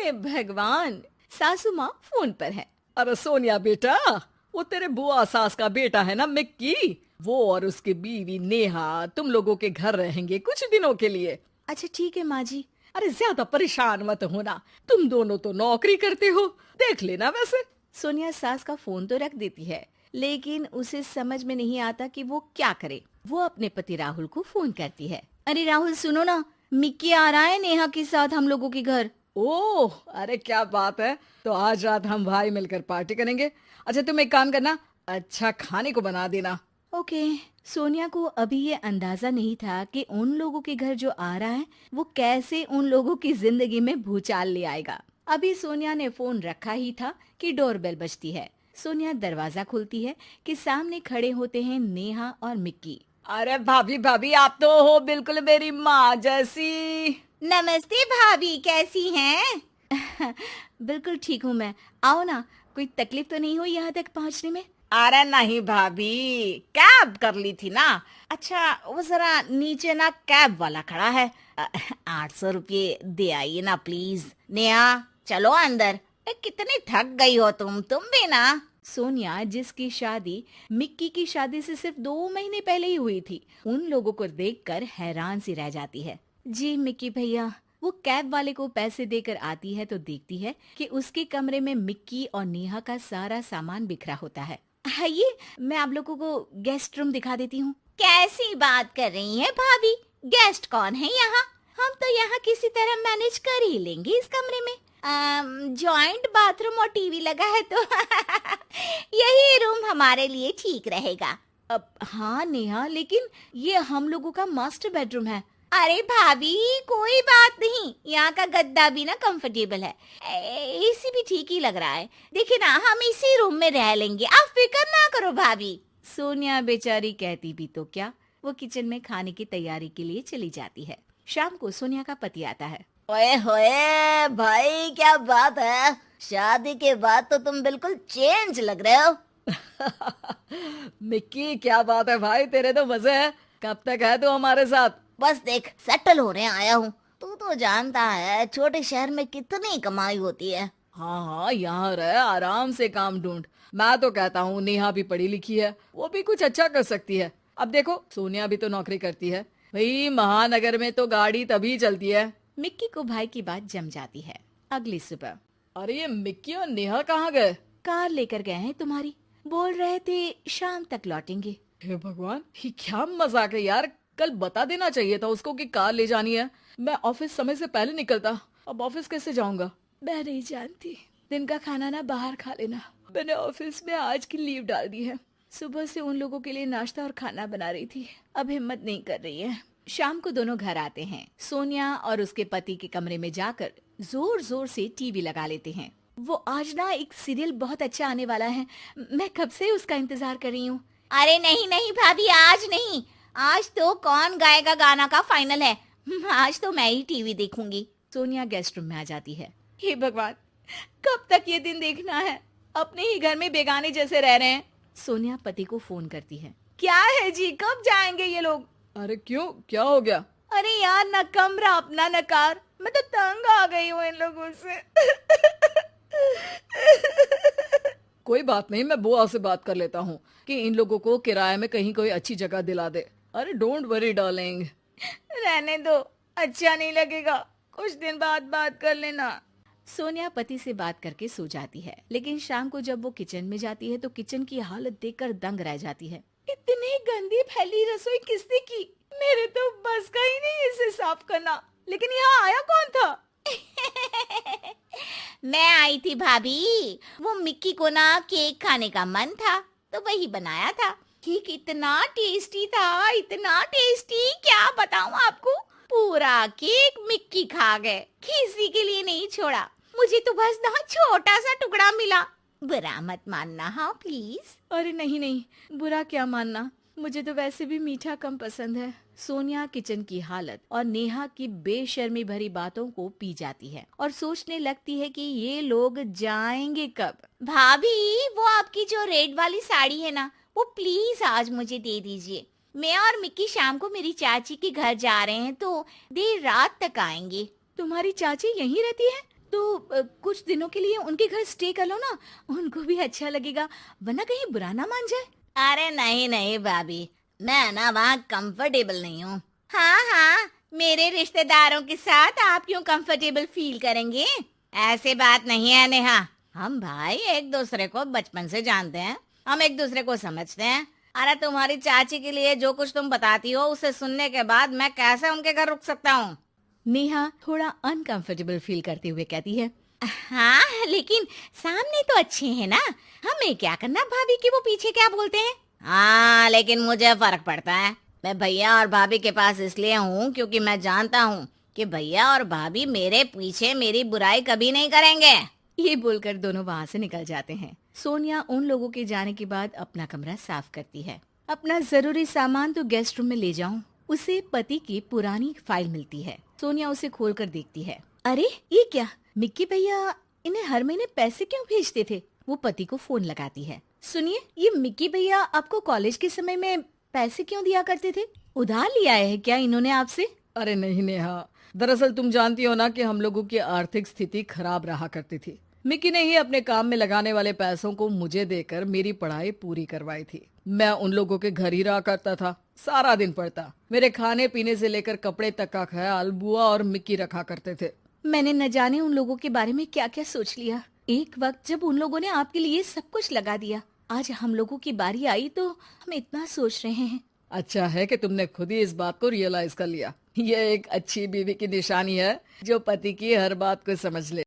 हे भगवान, सासू माँ फोन पर है। अरे सोनिया बेटा, वो तेरे बुआ सास का बेटा है ना मिक्की, वो और उसकी बीवी नेहा तुम लोगों के घर रहेंगे कुछ दिनों के लिए। अच्छा ठीक है माँ जी। अरे ज्यादा परेशान मत होना, तुम दोनों तो नौकरी करते हो, देख लेना वैसे। सोनिया सास का फोन तो रख देती है, लेकिन उसे समझ में नहीं आता कि वो क्या करे। वो अपने पति राहुल को फोन करती है। अरे राहुल सुनो ना, मिक्की आ रहा है नेहा के साथ हम लोगों के घर। ओह, अरे क्या बात है, तो आज रात हम भाई मिलकर पार्टी करेंगे। अच्छा तुम एक काम करना, अच्छा खाने को बना देना। ओके। सोनिया को अभी ये अंदाजा नहीं था कि उन लोगों के घर जो आ रहा है वो कैसे उन लोगों की जिंदगी में भूचाल ले आएगा। अभी सोनिया ने फोन रखा ही था कि डोरबेल बजती है। सोनिया दरवाजा खोलती है कि सामने खड़े होते हैं नेहा और मिक्की। अरे भाभी भाभी, आप तो हो बिल्कुल मेरी माँ जैसी। नमस्ते भाभी, कैसी हैं? बिल्कुल ठीक हूँ मैं। आओ ना, कोई तकलीफ तो नहीं हुई यहाँ तक पहुँचने में? अरे नहीं भाभी, कैब कर ली थी ना। अच्छा वो जरा नीचे ना कैब वाला खड़ा है, 800 रुपये दे आइए ना प्लीज। नेहा चलो अंदर, कितनी थक गई हो तुम भी ना। सोनिया, जिसकी शादी मिक्की की शादी से सिर्फ 2 महीने पहले ही हुई थी, उन लोगों को देखकर हैरान सी रह जाती है। जी मिक्की भैया। वो कैब वाले को पैसे देकर आती है तो देखती है कि उसके कमरे में मिक्की और नेहा का सारा सामान बिखरा होता है। आइए, मैं आप लोगों को गेस्ट रूम दिखा देती हूँ। कैसी बात कर रही हैं भाभी, गेस्ट कौन है यहाँ? हम तो यहाँ किसी तरह मैनेज कर ही लेंगे इस कमरे में। जॉइंट बाथरूम और टीवी लगा है तो यही रूम हमारे लिए ठीक रहेगा। अब हाँ नेहा, लेकिन ये हम लोगों का मास्टर बेडरूम है। अरे भाभी कोई बात नहीं, यहाँ का गद्दा भी ना कंफर्टेबल है, एसी भी ठीक ही लग रहा है। देखिए ना, हम इसी रूम में रह लेंगे, आप फिक्र ना करो भाभी। सोनिया बेचारी कहती भी तो क्या, वो किचन में खाने की तैयारी के लिए चली जाती है। शाम को सोनिया का पति आता है। ओए होए भाई, क्या बात है, शादी के बाद तो तुम बिल्कुल चेंज लग रहे हो। मिक्की क्या बात है भाई, तेरे तो मजे है। कब तक है तू हमारे साथ? बस देख, सेटल होने आया हूँ। तू तो जानता है छोटे शहर में कितनी कमाई होती है। हाँ हाँ, यहाँ रह, आराम से काम ढूंढ। मैं तो कहता हूँ नेहा भी पढ़ी लिखी है, वो भी कुछ अच्छा कर सकती है। अब देखो सोनिया भी तो नौकरी करती है भाई, महानगर में तो गाड़ी तभी चलती है। मिक्की को भाई की बात जम जाती है। अगली सुबह। अरे ये मिक्की और नेहा कहाँ गए? कार लेकर गए हैं तुम्हारी, बोल रहे थे शाम तक लौटेंगे। हे भगवान, ये क्या मजाक है यार, कल बता देना चाहिए था उसको कि कार ले जानी है। मैं ऑफिस समय से पहले निकलता, अब ऑफिस कैसे जाऊंगा? मैं नहीं जानती, दिन का खाना ना बाहर खा लेना। मैंने ऑफिस में आज की लीव डाल दी है। सुबह से उन लोगों के लिए नाश्ता और खाना बना रही थी, अब हिम्मत नहीं कर रही है। शाम को दोनों घर आते हैं। सोनिया और उसके पति के कमरे में जाकर जोर जोर से टीवी लगा लेते हैं। वो आज ना एक सीरियल बहुत अच्छा आने वाला है, मैं कब से उसका इंतजार कर रही हूँ। अरे नहीं नहीं भाभी, आज नहीं, आज तो कौन गाएगा गाना का फाइनल है। आज तो मैं ही टीवी देखूंगी। सोनिया गेस्ट रूम में आ जाती है। हे भगवान, कब तक ये दिन देखना है, अपने ही घर में बेगाने जैसे रह रहे हैं। सोनिया पति को फोन करती है। क्या है जी, कब जाएंगे ये लोग? अरे क्यों, क्या हो गया? अरे यार, न कमरा अपना न कार, मैं तो तंग आ गई हूँ इन लोगों से। कोई बात नहीं, मैं बुआ से बात कर लेता हूँ कि इन लोगों को किराए में कहीं कोई अच्छी जगह दिला दे। अरे डोंट वरी डार्लिंग। रहने दो, अच्छा नहीं लगेगा, कुछ दिन बाद बात कर लेना। सोनिया पति से बात करके सो जाती है, लेकिन शाम को जब वो किचन में जाती है तो किचन की हालत देखकर दंग रह जाती है। इतनी गंदी फैली रसोई किसने की? मेरे तो बस का ही नहीं इसे साफ करना। लेकिन यहाँ आया कौन था? मैं आई थी भाभी, वो मिक्की को ना केक खाने का मन था तो वही बनाया था। केक इतना टेस्टी था, इतना टेस्टी, क्या बताऊं आपको। पूरा केक मिक्की खा गए, किसी के लिए नहीं छोड़ा। मुझे तो बस ना छोटा सा टुकड़ा मिला। बुरा मत मानना हाँ प्लीज। अरे नहीं नहीं, बुरा क्या मानना, मुझे तो वैसे भी मीठा कम पसंद है। सोनिया किचन की हालत और नेहा की बेशर्मी भरी बातों को पी जाती है और सोचने लगती है कि ये लोग जाएंगे कब। भाभी, वो आपकी जो रेड वाली साड़ी है ना, वो प्लीज आज मुझे दे दीजिए। मैं और मिक्की शाम को मेरी चाची के घर जा रहे हैं तो देर रात तक आएंगे। तुम्हारी चाची यहीं रहती है? तो कुछ दिनों के लिए उनके घर स्टे कर लो ना, उनको भी अच्छा लगेगा, वरना कहीं बुरा ना मान जाए। अरे नहीं नहीं भाभी, मैं ना वहाँ कंफर्टेबल नहीं हूँ। हाँ हाँ, मेरे रिश्तेदारों के साथ आप क्यों कंफर्टेबल फील करेंगे? ऐसी बात नहीं है नेहा, हम भाई एक दूसरे को बचपन से जानते हैं, हम एक दूसरे को समझते हैं। अरे तुम्हारी चाची के लिए जो कुछ तुम बताती हो उसे सुनने के बाद मैं कैसे उनके घर रुक सकता हूँ? नेहा थोड़ा अनकंफर्टेबल फील करते हुए कहती है। हाँ लेकिन सामने तो अच्छे हैं ना, हमें क्या करना भाभी कि वो पीछे क्या बोलते हैं। हाँ लेकिन मुझे फर्क पड़ता है। मैं भैया और भाभी के पास इसलिए हूँ क्योंकि मैं जानता हूँ कि भैया और भाभी मेरे पीछे मेरी बुराई कभी नहीं करेंगे। ये बोलकर दोनों वहाँ से निकल जाते हैं। सोनिया उन लोगों के जाने के बाद अपना कमरा साफ करती है। अपना जरूरी सामान तो गेस्ट रूम में ले जाऊं। उसे पति की पुरानी फाइल मिलती है। सोनिया उसे खोलकर देखती है। अरे ये क्या, मिक्की भैया इन्हें हर महीने पैसे क्यों भेजते थे? वो पति को फोन लगाती है। सुनिए, ये मिक्की भैया आपको कॉलेज के समय में पैसे क्यों दिया करते थे? उधार लिया है क्या इन्होंने आपसे? अरे नहीं नेहा, दरअसल तुम जानती हो ना कि हम लोगों की आर्थिक स्थिति खराब रहा करती थी। मिकी ने ही अपने काम में लगाने वाले पैसों को मुझे देकर मेरी पढ़ाई पूरी करवाई थी। मैं उन लोगों के घर ही रहा करता था, सारा दिन पढ़ता। मेरे खाने पीने से लेकर कपड़े तक का ख्याल बुआ और मिक्की रखा करते थे। मैंने न जाने उन लोगों के बारे में क्या क्या सोच लिया। एक वक्त जब उन लोगों ने आपके लिए सब कुछ लगा दिया, आज हम लोगों की बारी आई तो हम इतना सोच रहे हैं। अच्छा है कि तुमने खुद ही इस बात को रियलाइज कर लिया। ये एक अच्छी बीवी की निशानी है जो पति की हर बात को समझ ले।